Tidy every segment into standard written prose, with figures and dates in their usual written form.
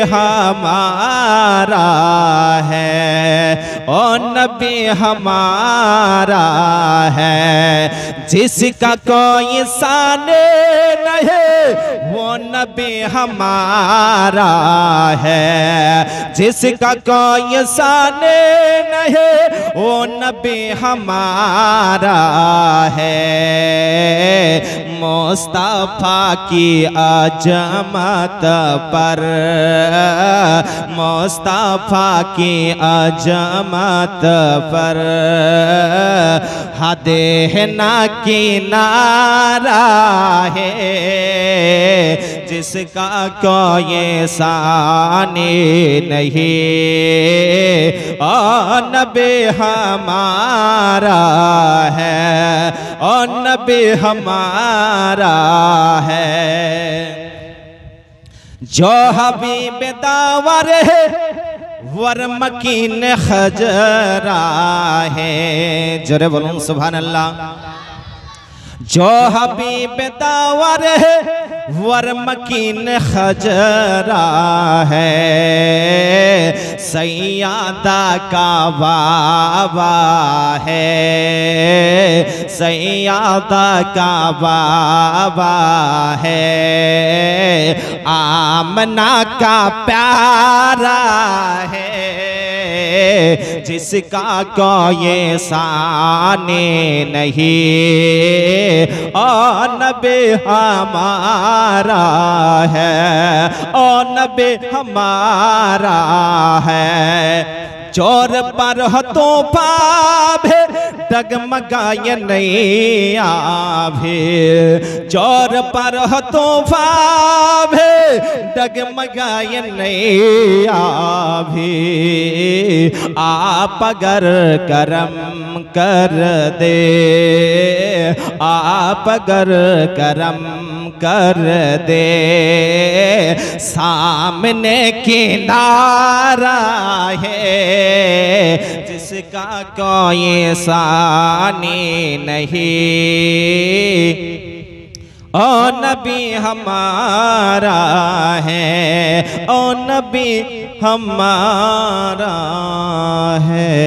हमारा है, ओ नबी हमारा है। जिसका कोई शान नहीं वो नबी हमारा है। जिसका कोई शान नहीं वो नबी हमारा है। मुस्तफा की अजमत पर, मुस्तफा की अजमत पर हद ना किनारा है। जिसका कोई शान नहीं ओ नबी हमारा है, ओ नबी हमारा है। जो हबीब दावर है वर मकीन खजरा है। जोरे बोलूं सुभान अल्लाह। जो हबीब दावर है वर मकीन खजरा है। सैयदा का बाबा है, सैयदा का बाबा है। आमना का प्यारा है। जिसका कोई शान नहीं ओ नबी हमारा है, ओ नबी हमारा है। चोर पर तो पाभे डगमगाए नहीं आभे। चोर पर तो पाभे डगमगाए नहीं आभे। आप अगर करम कर दे, आप अगर करम कर दे, सामने किनारा है। जिसका कोई शान नहीं ओ नबी हमारा है, ओ नबी हमारा है।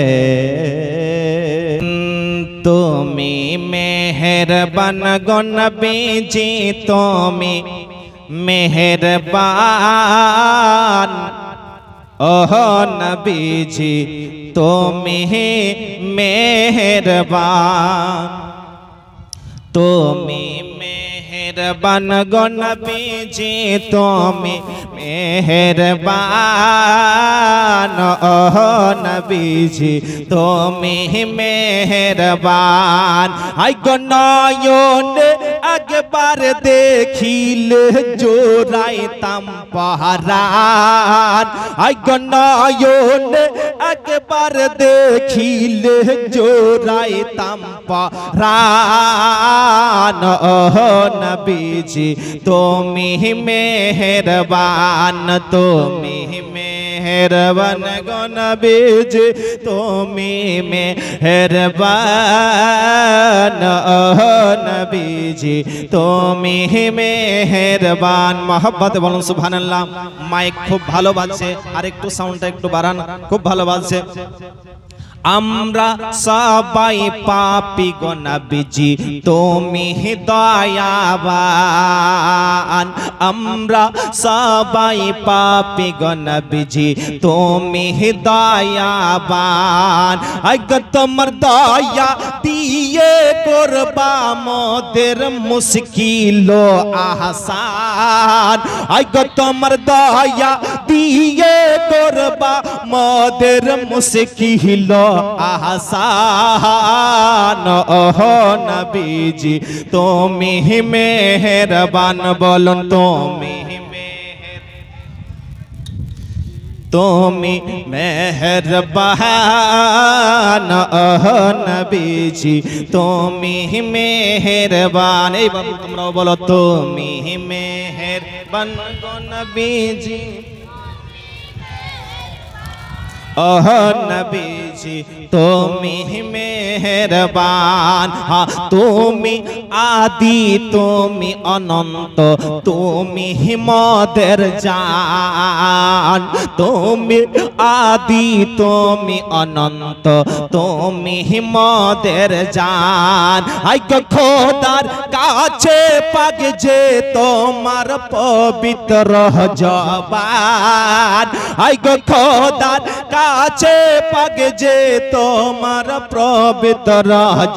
तुमी मेहरबान गो नबी जी, तुमी मेहरबान ओहो नबी जी, तुमी मेहरबान। तुमी मेहरबान गो नबी जी, तुमी मेहरबान ओहो नबी जी, तुमी मेहरबान। आई गो नयन একবার দেখিলে জোড়াইতাম পাহারান। আইগো নয়ন একবার দেখিলে জোড়াইতাম পাহারান। ওহো নবীজি তুমি মেহেরবান, তুমি মেহেরবান গো নবীজি, তুমি মেহেরবান। ওহো নবীজি তুমি মেহেরবান। মোহাম্মত বলুন সুবহানাল্লাহ। মাইক খুব ভালো বাজছে, আর একটু সাউন্ডটা একটু বাড়ান, খুব ভালো বাজছে। আমরা সবাই পাপী গো নবীজি তুমি দয়াবান। আমরা সবাই পাপী গো নবীজি তুমি দয়াবান। আগে তোমার দয়া দিয়ে করবা মোদের মুশকিল আসান। আগে তোমার দয়া দিয়ে করবা মোদের মুশকিল আহসান। ওহো নবীজি তুমি মেহেরবান, বলুন তুমি তুমি মেহেরবান। ওহো নবীজি তুমি মেহেরবান। এই বাবু তোমরাও বলো তুমি মেহেরবান গো নবীজি। ओह नबीजी तुमी मेहरबान हाँ तुमी आदि तुमी अनंत तुमी मदेर जान तुमी आदि तुमी अनंत तुमी मदेर जान आई गो खोदार काछे पाग जे तोमार पवित्र जबान आई गो खोदार काछे पाग जे तोमार पवित्र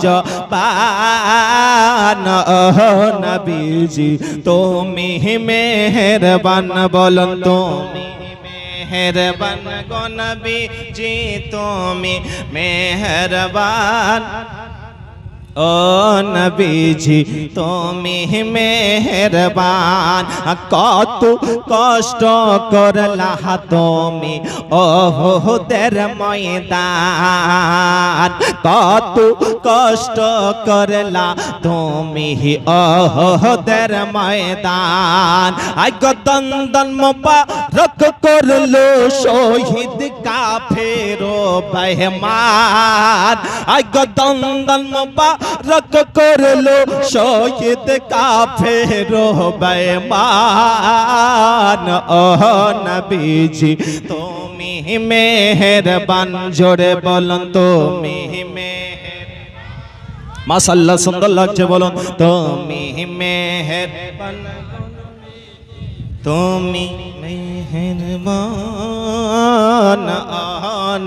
जबान ओह नबीजी तुमी मेहरबान बोलन तुमी मेहरबान गो नबीजी तुमी मेहरबान ओ नबीजी तुमी मेहरबान कत कष्ट करला तुमी ओहुदेर मैदान कत कष्ट करला तुमी ओहुदेर मैदान आई गो दंदन मुबारक करलो शहीद काफिरो बेईमान आई गो दंदन मुबारक रख कर लो शहीद काफिरो बेईमान ओह नबीजी तुमी मेहरबान जोरे बोलन तुमी मेहरबान माशाअल्लाह सुंदर लागছে बोलन तुमी मेहरबान तुमी मेहरबान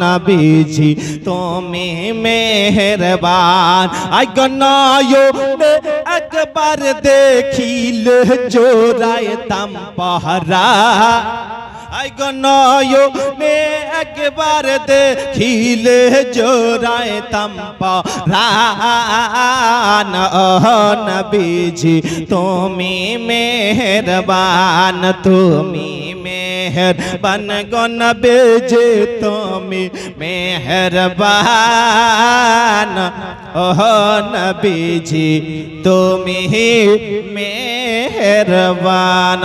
नबीजी तुमी मेहरबान आई गो नयने एक बार देखिले जोराए तम पहरा आई गो नयने एक बार देखिले जोराए तम पहरान ओह नबीजी तुमी मेहरबान तुमी मेहरबान गो नबीजी तुमी मेहरबान ओह नबीजी तुमी मेहरबान।